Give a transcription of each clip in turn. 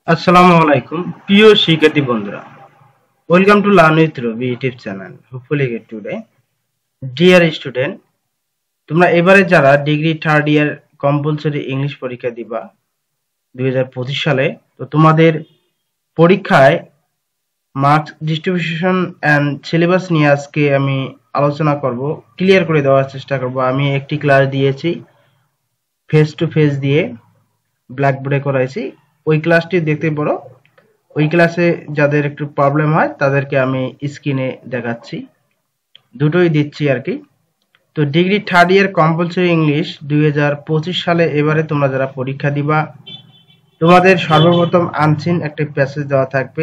আসসালামু আলাইকুম প্রিয় শিক্ষার্থী বন্ধুরা, welcome to learn with Rabi YouTube channel. Hopefully get today dear student, তোমরা এবারে যারা degree third year compulsory English পরীক্ষা দিবা 2025 সালে, তো তোমাদের পরীক্ষায় মার্কস ডিস্ট্রিবিউশন অ্যান্ড সিলেবাস নিয়ে আজকে আমি আলোচনা করব, ক্লিয়ার করে দেওয়ার চেষ্টা করব। আমি একটি ক্লাস দিয়েছি ফেস টু ফেস দিয়ে, ব্ল্যাকবোর্ডে করাইছি, ওই ক্লাসটি দেখতে পারো। ওই ক্লাসে যাদের একটু প্রবলেম হয় তাদেরকে আমি স্ক্রিনে দেখাচ্ছি, দুটোই দিচ্ছি আর কি। তো degree third year compulsory English 2025 সালে এবারে তোমরা যারা পরীক্ষা দিবা, তোমাদের সর্বপ্রথম আনসিন একটা প্যাসেজ দেওয়া থাকবে।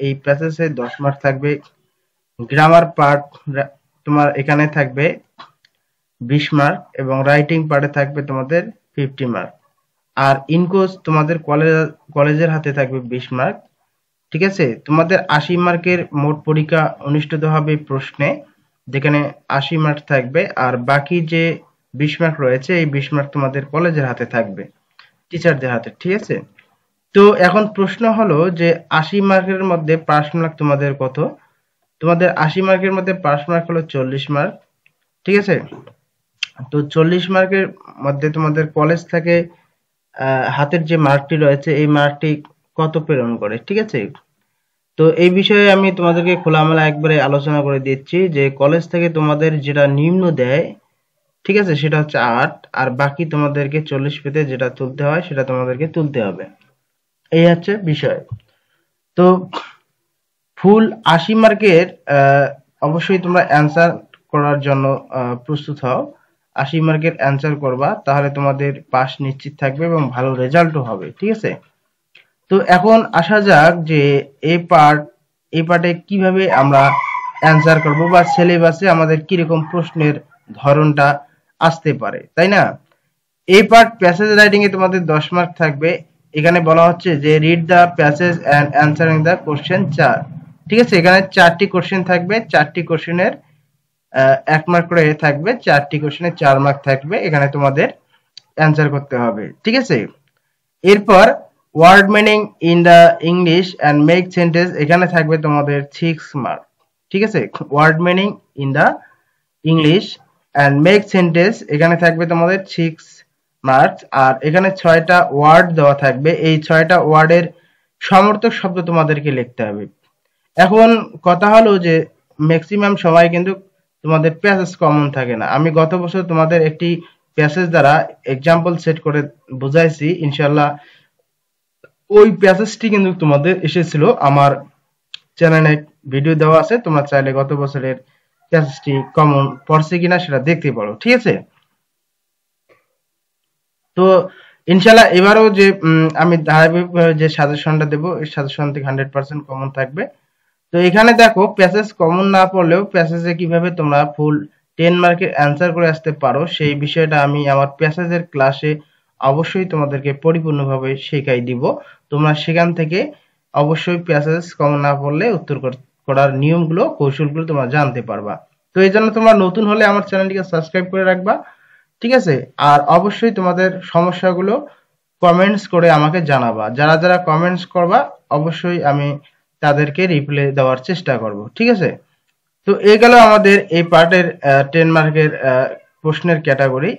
এই প্যাসেজে 10 মার্ক থাকবে। গ্রামার পার্ট তোমার এখানে থাকবে 20 মার্ক এবং রাইটিং পার্টে থাকবে তোমাদের 50 মার্ক। আর ইনকোর্স তোমাদের কলেজের হাতে থাকবে 20 মার্ক। ঠিক আছে, তোমাদের 80 মার্কের মোট পরীক্ষা অনুষ্ঠিত হবে প্রশ্নে, যেখানে 80 মার্ক থাকবে। আর বাকি যে 20 মার্ক রয়েছে, এই 20 মার্ক তোমাদের কলেজের হাতে থাকবে, টিচারদের হাতে। ঠিক আছে, তো এখন প্রশ্ন হলো যে 80 মার্কের মধ্যে পাস মার্ক তোমাদের কত? তোমাদের 80 মার্কের মধ্যে পাস মার্ক হলো 40 মার্ক। ঠিক আছে, তো 40 মার্কের মধ্যে তোমাদের কলেজ থেকে হাতের যে মার্কটি রয়েছে, এই মার্কটি কত প্রেরণ করে। ঠিক আছে, তো এই বিষয়ে আমি তোমাদেরকে খোলামেলা একবারে আলোচনা করে দিচ্ছি যে কলেজ থেকে তোমাদের যেটা নিম্ন দেয়, ঠিক আছে, সেটা হচ্ছে 8, আর বাকি তোমাদেরকে 40 পেতে যেটা তুলতে হয় সেটা তোমাদেরকে তুলতে হবে। এই হচ্ছে বিষয়। তো ফুল 80 মার্কের অবশ্যই তোমরা অ্যান্সার করার জন্য প্রস্তুত হও। 80 মার্কের অ্যান্সার করবা, তাহলে তোমাদের পাস নিশ্চিত থাকবে এবং ভালো রেজাল্টও হবে। ঠিক আছে, তো এখন আসা যাক যে এই পার্টে কিভাবে আমরা অ্যান্সার করব, বা সিলেবাসে আমাদের কিরকম প্রশ্নের ধরনটা আসতে পারে, তাই না? এই পার্ট প্যাসেজ রাইটিং এ তোমাদের 10 মার্ক থাকবে। এখানে বলা হচ্ছে যে read the passage and answering the question 4। ঠিক আছে, এখানে 4টি কোশ্চেন থাকবে, 4টি কোশ্চেনের 1 মার্ক করে থাকবে, 4টি কোশ্চেনে 4 মার্ক থাকবে। এখানে তোমাদের অ্যান্সার করতে হবে। ঠিক আছে, এরপর word meaning in the English and make sentence, এখানে থাকবে তোমাদের 6 মার্ক। ঠিক আছে, word meaning in the English and make sentence, এখানে থাকবে তোমাদের 6 মার্কস। আর এখানে 6টা ওয়ার্ড দেওয়া থাকবে, এই 6টা ওয়ার্ডের সমর্থক শব্দ তোমাদেরকে লিখতে হবে। এখন কথা হলো যে ম্যাক্সিমাম সময় কিন্তু তোমাদের প্যাসেজ কমন থাকে না। আমি গত বছর তোমাদের একটি প্যাসেজ দ্বারা এক্সাম্পল সেট করে বুঝাইছি, ইনশাআল্লাহ ওই প্যাসেজটি কিন্তু তোমাদের এসেছিল। আমার চ্যানেলে ভিডিও দেওয়া আছে, তোমরা চাইলে গত বছরের প্যাসেজটি কমন পড়ছে কিনা সেটা দেখতে পারো। ঠিক আছে, তো ইনশাআল্লাহ এবারও যে আমি ধারাবাহিকভাবে যে সাজেশনটা দেবো, এই সাজেশন থেকে 100% কমন থাকবে। তো এখানে দেখো, প্যাসেজ কমন না পড়লেও প্যাসেজে কিভাবে তোমরা ফুল 10 মার্কের অ্যান্সার করে আসতে পারো, সেই বিষয়টা আমি আমার প্যাসেজের ক্লাসে অবশ্যই তোমাদেরকে পরিপূর্ণভাবে শেখাই দিব। তোমরা সেখান থেকে অবশ্যই প্যাসেজ কমন না পড়লে উত্তর করার নিয়মগুলো, কৌশলগুলো তোমরা জানতে পারবা। তো এই জন্য তোমরা নতুন হলে আমার চ্যানেলটিকে সাবস্ক্রাইব করে রাখবা। ঠিক আছে, আর অবশ্যই তোমাদের সমস্যাগুলো কমেন্টস করে আমাকে জানাবা। যারা যারা কমেন্টস করবা অবশ্যই আমি তাদেরকে রিপ্লাই দেওয়ার চেষ্টা করব। ঠিক আছে, তো এই গেল আমাদের এই পার্টের 10 মার্কের প্রশ্নের ক্যাটাগরি।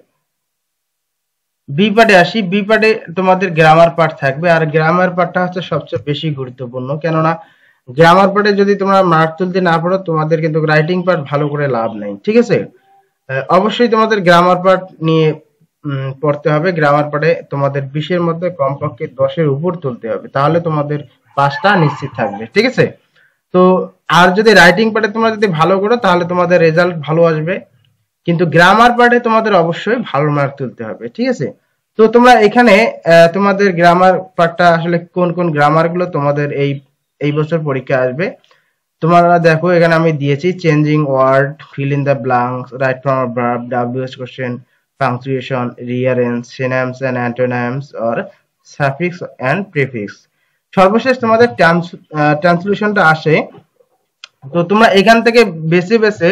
বি পার্টে আসি। বি পার্টে তোমাদের গ্রামার পার্ট থাকবে, আর গ্রামার পার্টটা হচ্ছে সবচেয়ে বেশি গুরুত্বপূর্ণ। কেননা গ্রামার পার্টে যদি তোমরা মার্ক তুলতে না পারো, তোমাদের কিন্তু রাইটিং পার্ট ভালো করে লাভ নেই। ঠিক আছে, অবশ্যই তোমাদের গ্রামার পার্ট নিয়ে পড়তে হবে। গ্রামার পার্টে তোমাদের 20-এর মধ্যে কমপক্ষে 10-এর উপর তুলতে হবে, তাহলে তোমাদের পাসটা নিশ্চিত থাকবে। ঠিক আছে, তো আর যদি রাইটিং পার্টে তোমরা যদি ভালো করো তাহলে তোমাদের রেজাল্ট ভালো আসবে, কিন্তু গ্রামার পার্টে তোমাদের অবশ্যই ভালো মার্ক তুলতে হবে। ঠিক আছে, তো তোমরা এখানে তোমাদের গ্রামার পার্টটা আসলে কোন কোন গ্রামার গুলো তোমাদের এই বছর পরীক্ষা আসবে তোমরা দেখো। এখানে আমি দিয়েছি changing word, fill in the blanks, right form of verb, WH question, punctuation, rearrange, synonyms and antonyms or suffix and prefix. সর্বশেষ তোমাদের ট্রান্সলেশনটা আসে। তো তোমরা এখান থেকে বেছে বেছে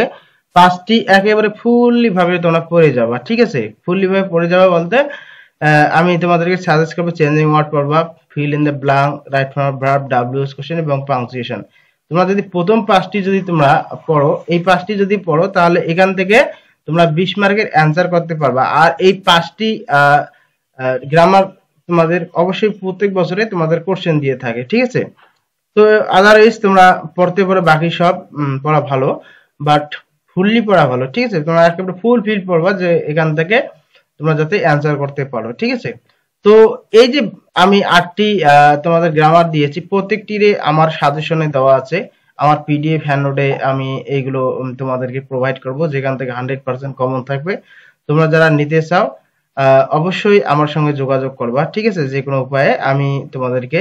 5টি একেবারে ফুললি ভাবে তোমরা পড়ে যাবা। ঠিক আছে, ফুললি ভাবে পড়ে যাবা বলতে আমি তোমাদেরকে সাজেস্ট করবো চেঞ্জিং ওয়ার্ড পড়বা, fill in the blank, right form verb, WH question এবং পাংচুয়েশন। তোমরা যদি প্রথম পাঁচটি যদি তোমরা পড়ো, এই পাঁচটি যদি পড়ো তাহলে এখান থেকে তোমরা 20 মার্কের অ্যান্সার করতে পারবা। আর এই পাঁচটি গ্রামার তোমাদের অবশ্যই প্রত্যেক বছরে তোমাদের কোশ্চেন দিয়ে থাকে, ঠিক আছে। তো আদারওয়াইজ তোমরা পড়তে পারো, বাকি সব পড়া ভালো, বাট ফুললি পড়া ভালো, ঠিক আছে। তোমরা একেবারে ফুল ফিল পড়বা যে এখান থেকে তোমরা যাতে অ্যান্সার করতে পারো, ঠিক আছে। তো এই যে আমি 8টি তোমাদের গ্রামার দিয়েছি, প্রত্যেকটিরে আমার সাজেশনে দেওয়া আছে, আমার পিডিএফ হ্যান্ডনোটে আমি এইগুলো তোমাদেরকে প্রোভাইড করব, যেখান থেকে 100% কমন থাকবে। তোমরা যারা নিতে চাও অবশ্যই আমার সঙ্গে যোগাযোগ করবা, ঠিক আছে। যে কোনো উপায়ে আমি তোমাদেরকে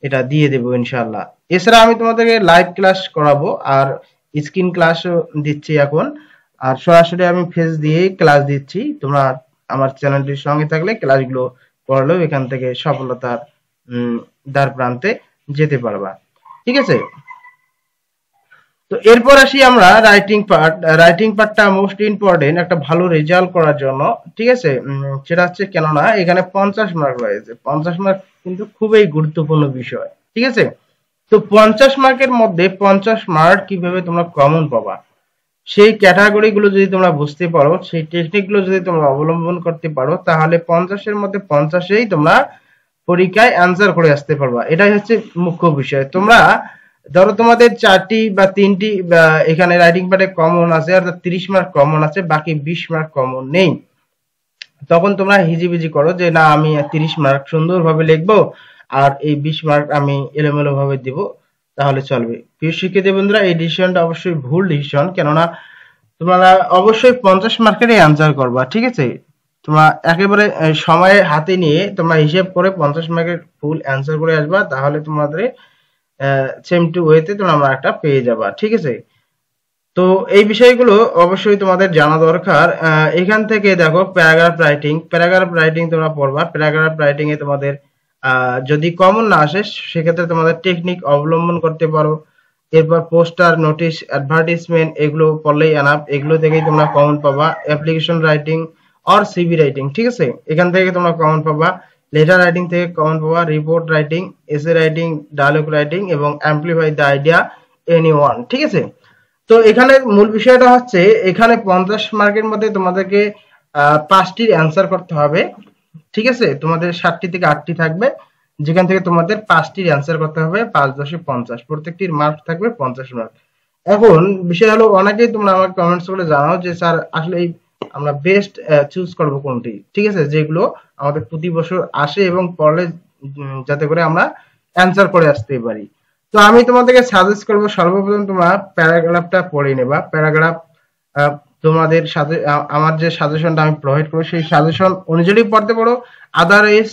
এটা দিয়ে দেবো ইনশাআল্লাহ। এছাড়া আমি তোমাদেরকে লাইভ ক্লাস করাবো, আর স্ক্রিন ক্লাসও দিচ্ছি এখন, আর সরাসরি আমি ফেস দিয়েই ক্লাস দিচ্ছি। তোমরা আমার চ্যানেলটির সঙ্গে থাকলে ক্লাসগুলো করলেও এখান থেকে সফলতার দ্বার প্রান্তে যেতে পারবা, ঠিক আছে। তো এরপর আসি আমরা রাইটিং পার্ট। রাইটিং পার্টটা মোস্ট ইম্পর্টেন্ট একটা ভালো রেজাল্ট করার জন্য, ঠিক আছে। সেটা হচ্ছে কেননা এখানে 50 মার্ক রয়েছে। 50 মার্ক কিন্তু খুবই গুরুত্বপূর্ণ বিষয়, ঠিক আছে। তো 50 মার্কের মধ্যে 50 মার্ক কিভাবে তোমরা কমন পাবা, সেই ক্যাটাগরি গুলো যদি তোমরা বুঝতে পারো, সেই টেকনিক গুলো যদি তোমরা অবলম্বন করতে পারো, তাহলে 50-এর মধ্যে 50-এই তোমরা পরীক্ষায় অ্যান্সার করে আসতে পারবা। এটাই হচ্ছে মুখ্য বিষয়। তোমরা ধরো তোমাদের 4টি বা 3টি এখানে রাইটিং পার্টে কমন আছে, অর্থাৎ 30 মার্ক কমন আছে, বাকি 20 মার্ক কমন নেই। তখন তোমরা হিজিবিজি করো যে না আমি 30 মার্ক সুন্দরভাবে লিখবো আর এই 20 মার্ক আমি এলোমেলো ভাবে দিব, তাহলে চলবে। প্রিয় শিক্ষার্থী বন্ধুরা, এই ডিসিশনটা অবশ্যই ভুল ডিসিশন, কেননা তোমরা অবশ্যই 50 মার্কেরই অ্যান্সার করবা, ঠিক আছে। তোমরা একেবারে সময় হাতে নিয়ে তোমরা হিসেব করে 50 মার্কের ফুল অ্যান্সার করে আসবা, তাহলে তোমাদের সেম টু ওয়েতে তোমরা মার্কটা পেয়ে যাবা, ঠিক আছে। তো এই বিষয়গুলো অবশ্যই তোমাদের জানা দরকার। এখান থেকে দেখো প্যারাগ্রাফ রাইটিং, প্যারাগ্রাফ রাইটিং তোমরা পড়বা। প্যারাগ্রাফ রাইটিং এ তোমাদের যদি কমন না আসে সেক্ষেত্রে তোমাদের টেকনিক অবলম্বন করতে পারো। এরপর পোস্টার, নোটিশ, অ্যাডভার্টাইজমেন্ট এগুলো পড়লেই এনাফ, এগুলো থেকেই তোমরা কমন পাবা। Application writing or CV writing, ঠিক আছে, এখান থেকে তোমরা কমন পাবা। লেটার রাইটিং থেকে কমন পাবা, report writing, essay writing, dialogue writing এবং অ্যাম্পলিফাই দ্য আইডিয়া এনিওয়ান, ঠিক আছে। তো এখানে মূল বিষয়টা হচ্ছে এখানে 50 মার্কের মধ্যে তোমাদেরকে 5টির অ্যান্সার করতে হবে, ঠিক আছে। তোমাদের 7টি থেকে 8টি থাকবে, যেখান থেকে তোমাদের 5টির অ্যান্সার করতে হবে। 5 10 50, প্রত্যেকটির মার্ক থাকবে 50 মার্ক। এখন বিষয় হলো অনেকেই তোমরা আমাকে কমেন্টস করে জানাও যে স্যার আসলে আমরা বেস্ট চুজ করব কোনটি, ঠিক আছে, যেগুলো আমাদের প্রতি বছর আসে এবং পড়লে যাতে করে আমরা অ্যান্সার করে আসতে পারি। তো আমি তোমাদেরকে সাজেস্ট করব সর্বপ্রথম তোমরা প্যারাগ্রাফটা পড়ে নেবা। প্যারাগ্রাফ তোমাদের সাথে আমার যে সাজেশনটা আমি প্রোভাইড করব সেই সাজেশন অনুযায়ী পড়তে পারো। আদারওয়াইজ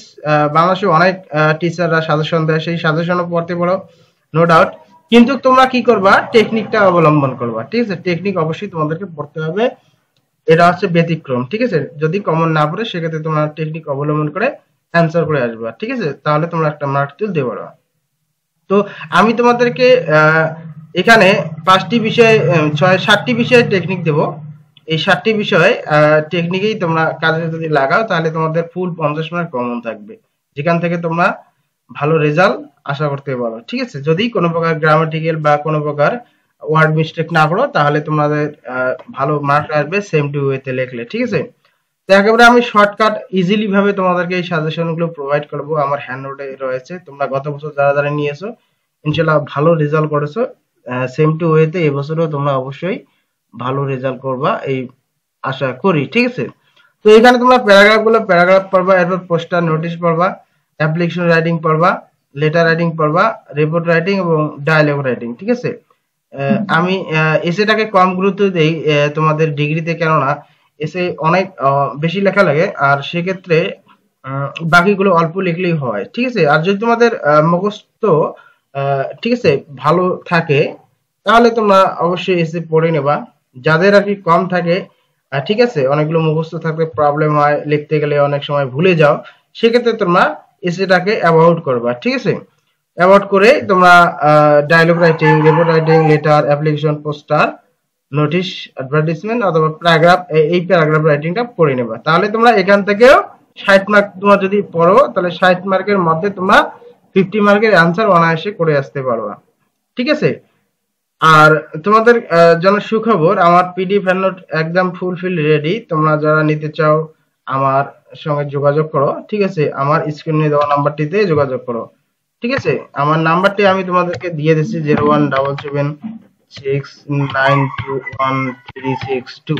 বাংলাদেশে অনেক টিচাররা সাজেশন দেয়, সেই সাজেশনও পড়তে পারো, নো ডাউট। কিন্তু তোমরা কি করবা, টেকনিকটা অবলম্বন করবা, ঠিক আছে। টেকনিক অবশ্যই তোমাদেরকে পড়তে হবে, এটা হচ্ছে ব্যতিক্রম, ঠিক আছে। যদি কমন না পড়ে সেক্ষেত্রে তোমরা টেকনিক অবলম্বন করে অ্যান্সার করে আসবা, ঠিক আছে, তাহলে তোমরা একটা মার্ক তুলতে পারবা। তো আমি তোমাদেরকে এখানে 5টি বিষয় 7টি বিষয়ে টেকনিক দেব। এই 7টি বিষয় টেকনিকেই তোমরা কাজে যদি লাগাও তাহলে তোমাদের ফুল 50 মার্ক কমন থাকবে, যেখান থেকে তোমরা ভালো রেজাল্ট আশা করতে পারো, ঠিক আছে। যদি কোনো প্রকার গ্রামাটিক্যাল বা কোনো প্রকার ওয়ার্ড মিস্টেক না করো তাহলে তোমাদের ভালো মার্ক আসবে সেম টু ওয়েতে লিখলে, ঠিক আছে। তো একেবারে আমি শর্টকাট ইজিলি ভাবে তোমাদেরকে এই সাজেশনগুলো প্রোভাইড করব, আমার হ্যান্ডনোটে রয়েছে। তোমরা গত বছর যারা যারা নিয়েছো ইনশাআল্লাহ ভালো রেজাল্ট করেছো, সেম টু ওয়েতে এবছরও তোমরা অবশ্যই ভালো রেজাল্ট করবা এই আশা করি, ঠিক আছে। তো এখানে তোমরা প্যারাগ্রাফ পড়বা, এরপর পোস্টার, নোটিশ পড়বা, অ্যাপ্লিকেশন রাইটিং পড়বা, লেটার রাইটিং পড়বা, রিপোর্ট রাইটিং এবং ডায়ালগ রাইটিং, ঠিক আছে। আমি এসেটাকে কম গুরুত্ব দেই তোমাদের ডিগ্রিতে, কেননা এসে অনেক বেশি লেখা লাগে, আর সেক্ষেত্রে বাকিগুলো অল্প লিখলেই হয়, ঠিক আছে। আর যদি তোমাদের মুখস্থ ঠিক আছে ভালো থাকে তাহলে তোমরা অবশ্যই এসে পড়ে নেবা। যাদের আর কি কম থাকে, ঠিক আছে, অনেকগুলো মুখস্থ থাকতে প্রবলেম হয়, লিখতে গেলে অনেক সময় ভুলে যাও, সেক্ষেত্রে তোমরা এসেটাকে অ্যাভয়েড করবা, ঠিক আছে। অ্যাভয়েড করে তোমরা dialogue writing, report writing, letter, application, poster, notice, advertisement অথবা প্যারাগ্রাফ, এই প্যারাগ্রাফ রাইটিংটা পড়ে নেবা, তাহলে তোমরা এখান থেকেও 60 মার্ক তোমরা যদি পড়ো তাহলে 60 মার্কের মধ্যে তোমরা 50 মার্কের অ্যান্সার অনায়াসে করে আসতে পারবা। ঠিক আছে? আর তোমাদের জন্য সুখবর, আমার পিডিএফ নোট একদম ফুলফিল রেডি। তোমরা যারা নিতে চাও আমার সঙ্গে যোগাযোগ করো। ঠিক আছে? আমার স্ক্রিনে দেওয়া নাম্বারটিতে যোগাযোগ করো। ঠিক আছে? আমার নাম্বারটি আমি তোমাদেরকে দিয়ে দিচ্ছি 01776921362।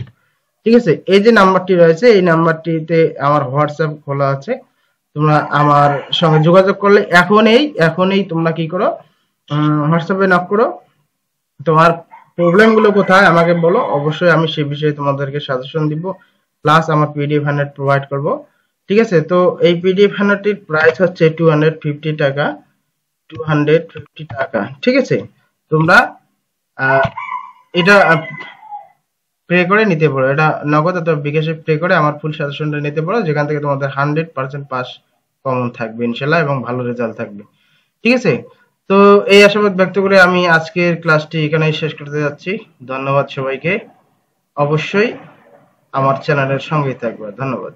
ঠিক আছে? এই যে নাম্বারটি রয়েছে এই নাম্বারটিতে আমার হোয়াটসঅ্যাপ খোলা আছে। তোমরা আমার সঙ্গে যোগাযোগ করলে এখনই তোমরা কি করো, হোয়াটসঅ্যাপে নক করো। তোমার প্রবলেম গুলো কোথায় আমাকে বলো, অবশ্যই আমি সেই বিষয়ে তোমাদেরকে সাজেশন দিব, প্লাস আমার পিডিএফ হ্যান্ডআউট প্রোভাইড করব। ঠিক আছে? তো এই পিডিএফ হ্যান্ডআউটটির প্রাইস হচ্ছে 250 টাকা। 250 টাকা। ঠিক আছে? তোমরা এটা পে করে নিতে পারো। এটা নগদ অথবা বিকাশে পে করে আমার ফুল সাজেশনটা নিতে পারো, যেখান থেকে তোমাদের 100% পাস কমন থাকবে ইনশাআল্লাহ এবং ভালো রেজাল্ট থাকবে। ঠিক আছে? তো এই আশাবাদ ব্যক্ত করে আমি আজকের ক্লাসটি এখানেই শেষ করতে যাচ্ছি। ধন্যবাদ সবাইকে। অবশ্যই আমার চ্যানেলের সঙ্গেই থাকবে। ধন্যবাদ।